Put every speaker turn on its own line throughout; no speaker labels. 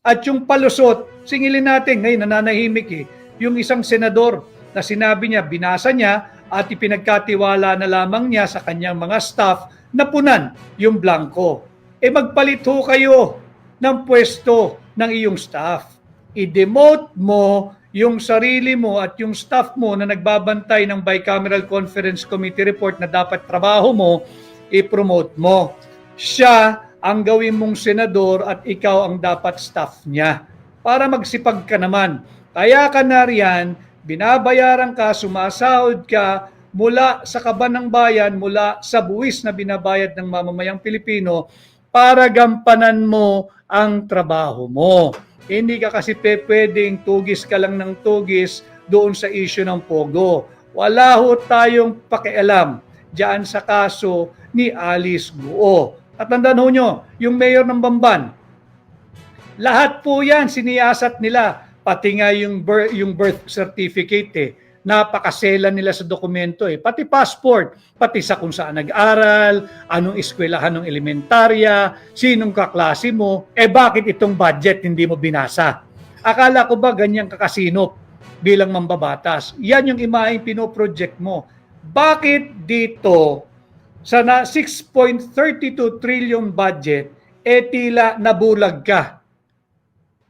At yung palusot, singilin natin, ngayon nananahimik yung isang senador na sinabi niya, binasa niya at ipinagkatiwala na lamang niya sa kanyang mga staff na punan yung blanco. Magpalit ho kayo ng pwesto ng iyong staff. I-demote mo yung sarili mo at yung staff mo na nagbabantay ng Bicameral Conference Committee report na dapat trabaho mo, i-promote mo. Siya ang gawin mong senador at ikaw ang dapat staff niya para magsipag ka naman. Kaya ka na riyan, binabayaran ka, sumasahod ka mula sa kaban ng bayan, mula sa buwis na binabayad ng mamamayang Pilipino para gampanan mo ang trabaho mo. Hindi ka kasi pwedeng tugis ka lang ng tugis doon sa issue ng Pogo. Wala ho tayong pakialam diyan sa kaso ni Alice Guo. At tandaan ho nyo, yung mayor ng Bamban, lahat po yan siniyasat nila, pati nga yung birth certificate napakaselan nila sa dokumento pati passport, pati sa kung saan nag-aral, anong eskwelahan ng elementarya, sinong kaklase mo, bakit itong budget hindi mo binasa? Akala ko ba ganyang kakasinop bilang mambabatas? Yan yung imaheng pinoproject mo. Bakit dito sa 6.32 trillion budget, tila nabulag ka?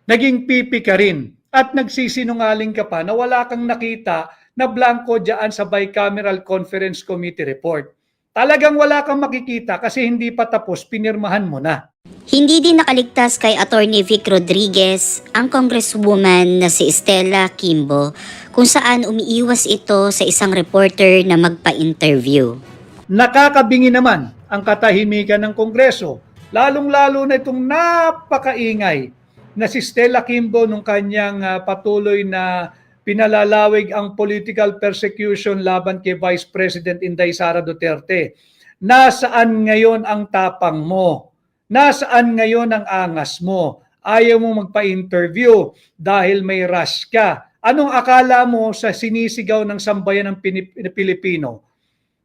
Naging pipi ka rin at nagsisinungaling ka pa na wala kang nakita na blanco dyan sa Bicameral Conference Committee report. Talagang wala kang makikita kasi hindi pa tapos, pinirmahan mo na.
Hindi din nakaligtas kay Attorney Vic Rodriguez ang congresswoman na si Stella Kimbo kung saan umiiwas ito sa isang reporter na magpa-interview.
Nakakabingi naman ang katahimikan ng Kongreso, lalong-lalo na itong napakaingay na si Stella Kimbo nung kanyang patuloy na pinalalawig ang political persecution laban kay Vice President Inday Sara Duterte. Nasaan ngayon ang tapang mo? Nasaan ngayon ang angas mo? Ayaw mo magpa-interview dahil may rush ka. Anong akala mo sa sinisigaw ng sambayan ng Pilipino?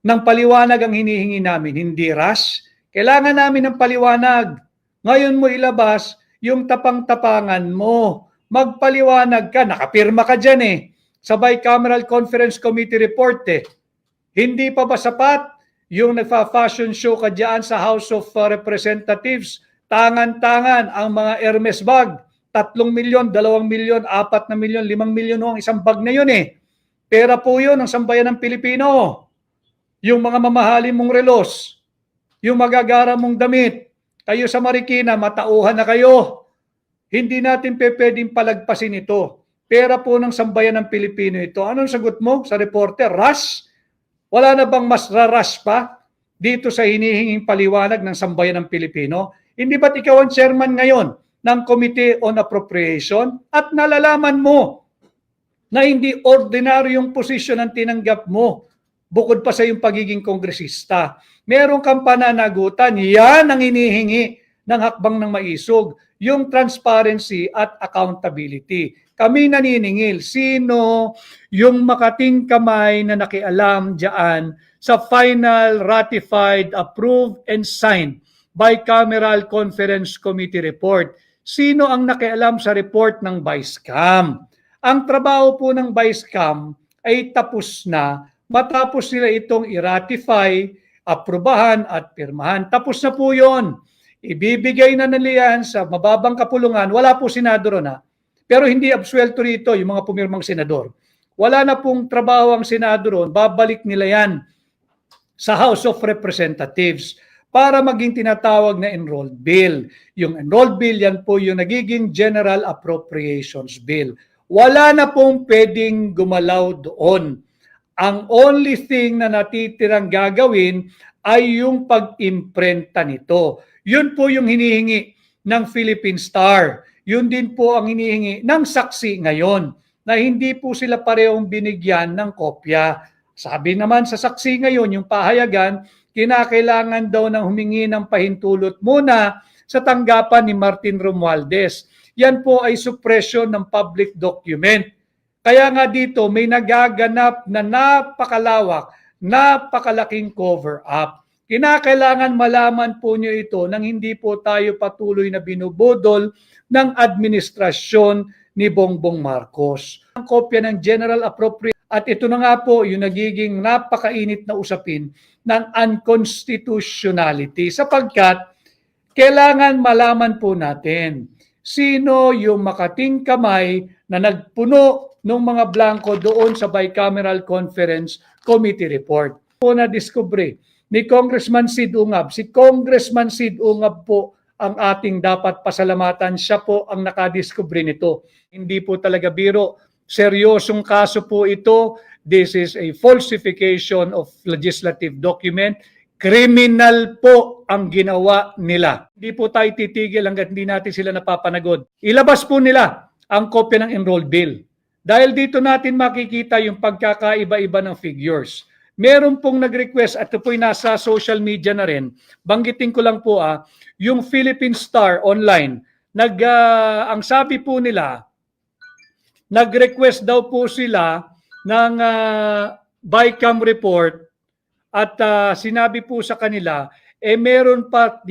Nang paliwanag ang hinihingi namin, hindi rush. Kailangan namin ng paliwanag. Ngayon mo ilabas yung tapang-tapangan mo. Magpaliwanag ka, nakapirma ka dyan sa Bicameral Conference Committee report Hindi pa ba sapat yung nagfa-fashion show ka dyan sa House of Representatives? Tangan-tangan ang mga Hermes bag. 3 milyon, 2 milyon, 4 na milyon, 5 milyon ang isang bag na yun Pera po yun ng sambayan ng Pilipino. Yung mga mamahalin mong relos, yung magagara mong damit, kayo sa Marikina, matauhan na kayo. Hindi natin pwedeng palagpasin ito. Pera po ng sambayan ng Pilipino ito. Anong sagot mo sa reporter? Rush? Wala na bang mas rush pa dito sa hinihinging paliwanag ng sambayan ng Pilipino? Hindi ba't ikaw ang chairman ngayon ng Committee on Appropriation at nalalaman mo na hindi ordinaryong posisyon ang tinanggap mo bukod pa sa iyong pagiging kongresista? Meron kang pananagutan. Yan ang hinihingi ng hakbang ng maisog, yung transparency at accountability. Kami naniningil, sino yung makating kamay na nakialam dyan sa final ratified, approved, and signed Bicameral Conference Committee report? Sino ang nakialam sa report ng Vicecam? Ang trabaho po ng Vicecam ay tapos na matapos nila itong i-ratify, aprubahan at pirmahan. Tapos na po yun. Ibibigay na nila yan sa mababang kapulungan. Wala po senador pero hindi absuelto rito yung mga pumirmang senador. Wala na pong trabaho ang senador, babalik nila yan sa House of Representatives para maging tinatawag na enrolled bill. Yung enrolled bill, yan po yung nagiging General Appropriations Bill. Wala na pong pwedeng gumalaw doon. Ang only thing na natitirang gagawin ay yung pag-imprenta nito. Yun po yung hinihingi ng Philippine Star. Yun din po ang hinihingi ng saksi ngayon na hindi po sila parehong binigyan ng kopya. Sabi naman sa saksi ngayon, yung pahayagan, kinakailangan daw ng humingi ng pahintulot muna sa tanggapan ni Martin Romualdez. Yan po ay suppression ng public document. Kaya nga dito may nagaganap na napakalawak, napakalaking cover-up. Kinakailangan malaman po nyo ito nang hindi po tayo patuloy na binubudol ng administrasyon ni Bongbong Marcos. Ang kopya ng General Appropriation at ito na nga po yung nagiging napakainit na usapin ng unconstitutionality sapagkat kailangan malaman po natin sino yung makating kamay na nagpuno ng mga blanco doon sa Bicameral Conference Committee report. Po na discovery ni Congressman Sid Ungab. Si Congressman Sid Ungab po ang ating dapat pasalamatan. Siya po ang nakadiscovery nito. Hindi po talaga biro. Seryosong kaso po ito. This is a falsification of legislative document. Criminal po ang ginawa nila. Hindi po tayo titigil hanggat hindi natin sila napapanagod. Ilabas po nila ang kopya ng enrolled bill. Dahil dito natin makikita yung pagkakaiba-iba ng figures. Meron pong nag-request at ito po'y nasa social media na rin. Banggitin ko lang po yung Philippine Star online. Ang sabi po nila, nag-request daw po sila ng BICAM report at sinabi po sa kanila, meron pa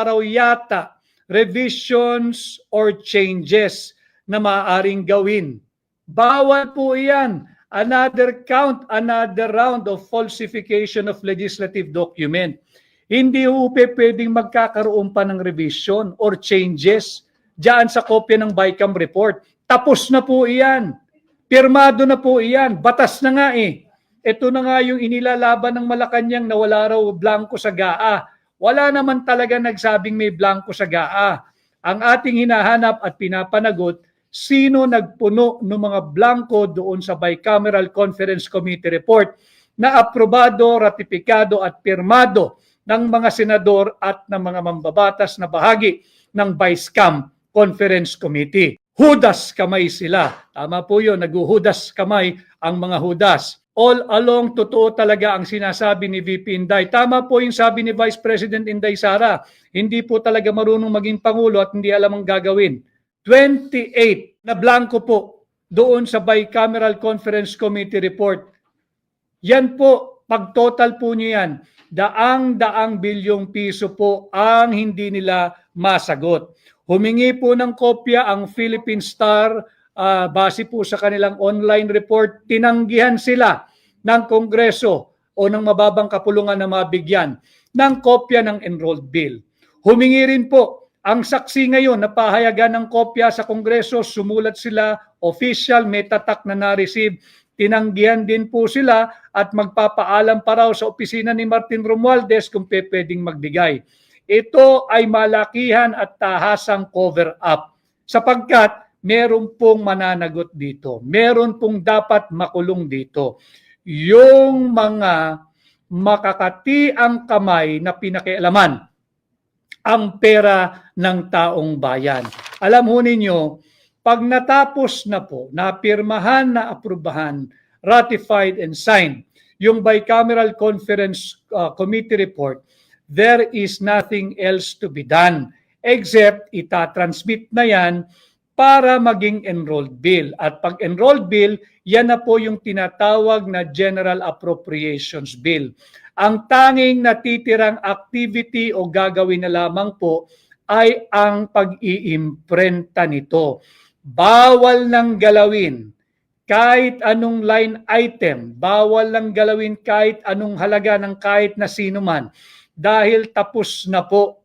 raw yata revisions or changes na maaaring gawin. Bawal po iyan. Another count, another round of falsification of legislative document. Hindi po pwedeng magkakaroon pa ng revision or changes diyan sa kopya ng BICAM report. Tapos na po iyan. Pirmado na po iyan. Batas na nga eh. Ito na nga yung inilalaban ng Malacanang na wala raw blanco sa GAA. Wala naman talaga nagsabing may blanco sa GAA. Ang ating hinahanap at pinapanagot, sino nagpuno ng mga blanco doon sa Bicameral Conference Committee report na aprobado, ratipikado at pirmado ng mga senador at ng mga mambabatas na bahagi ng BICAM Conference Committee. Hudas kamay sila. Tama po yun, naghuhudas kamay ang mga hudas. All along, totoo talaga ang sinasabi ni VP Inday. Tama po yung sabi ni Vice President Inday Sara. Hindi po talaga marunong maging Pangulo at hindi alam ang gagawin. 28 na blanco po doon sa Bicameral Conference Committee report. Yan po, pag total po nyo yan, daang bilyong piso po ang hindi nila masagot. Humingi po ng kopya ang Philippine Star base po sa kanilang online report. Tinanggihan sila ng Kongreso o ng mababang kapulungan na mabigyan ng kopya ng enrolled bill. Humingi rin po ang saksi ngayon na pahayagan ng kopya sa Kongreso, sumulat sila, official, may tatak na na-receive. Tinanggihan din po sila at magpapaalam pa raw sa opisina ni Martin Romualdez kung pwedeng magbigay. Ito ay malakihan at tahasang cover-up sapagkat meron pong mananagot dito. Meron pong dapat makulong dito. Yung mga makakatiang kamay na pinakialaman ang pera ng taong bayan. Alam ho ninyo, pag natapos na po, napirmahan, na aprubahan, ratified and signed, yung Bicameral Conference Committee report, there is nothing else to be done except itatransmit na yan para maging enrolled bill. At pag enrolled bill, yan na po yung tinatawag na General Appropriations Bill. Ang tanging natitirang activity o gagawin na lamang po ay ang pag-iimprenta nito. Bawal nang galawin kahit anong line item, bawal nang galawin kahit anong halaga ng kahit na sino man dahil tapos na po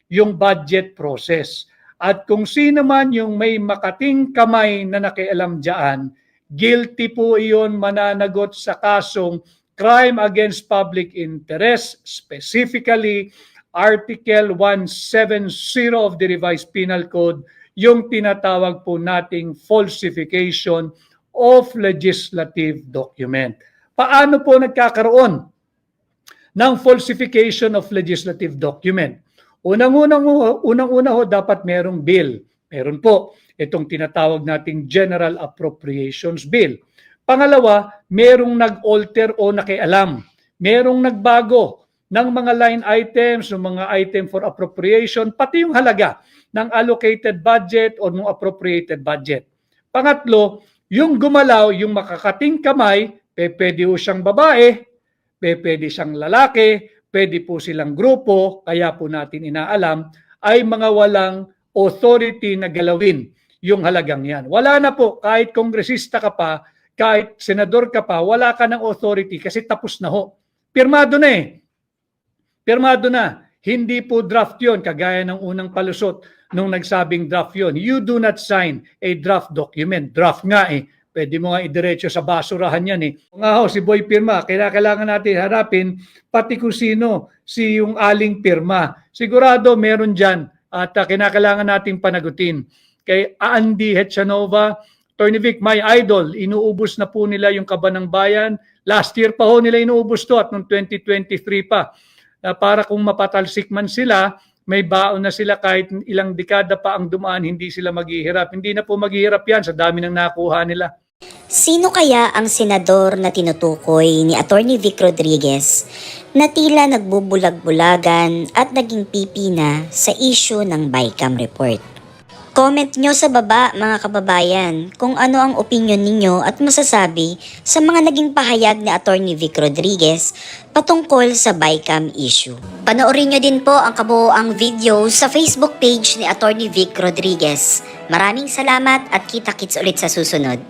yung budget process. At kung sino man yung may makating kamay na nakialam dyan, guilty po iyon mananagot sa kasong crime against public interest, specifically Article 170 of the Revised Penal Code, yung tinatawag po nating falsification of legislative document. Paano po nagkakaroon ng falsification of legislative document? Unang-una ho, dapat merong bill. Meron po itong tinatawag nating General Appropriations Bill. Pangalawa, merong nag-alter o nakialam. Merong nagbago ng mga line items, ng mga item for appropriation, pati yung halaga ng allocated budget o ng appropriated budget. Pangatlo, yung gumalaw, yung makakating kamay, pwede ho siyang babae, pwede siyang lalaki, pwede po silang grupo, kaya po natin inaalam, ay mga walang authority na galawin yung halagang yan. Wala na po, kahit kongresista ka pa, kahit senador ka pa, wala ka ng authority kasi tapos na ho. Pirmado na eh. Pirmado na. Hindi po draft yon kagaya ng unang palusot nung nagsabing draft yon. You do not sign a draft document. Draft nga eh. Pwede mo nga idiretso sa basurahan yan eh. Nga ho, si Boy Pirma, kailangan natin harapin pati kung sino si yung aling pirma. Sigurado meron dyan at kinakailangan natin panagutin. Kay Andy Hetchanova, Attorney Vic, my idol, inuubos na po nila yung Kaba ng Bayan. Last year pa ho nila inuubos to at noong 2023 pa. Para kung mapatalsik man sila, may baon na sila kahit ilang dekada pa ang dumaan, hindi sila maghihirap. Hindi na po maghihirap yan sa dami ng nakuha nila.
Sino kaya ang senador na tinutukoy ni Attorney Vic Rodriguez na tila nagbubulag-bulagan at naging pipi na sa issue ng BICAM report? Comment nyo sa baba mga kababayan kung ano ang opinion ninyo at masasabi sa mga naging pahayag ni Attorney Vic Rodriguez patungkol sa BICAM issue. Panoorin nyo din po ang kabuoang video sa Facebook page ni Attorney Vic Rodriguez. Maraming salamat at kita-kits ulit sa susunod.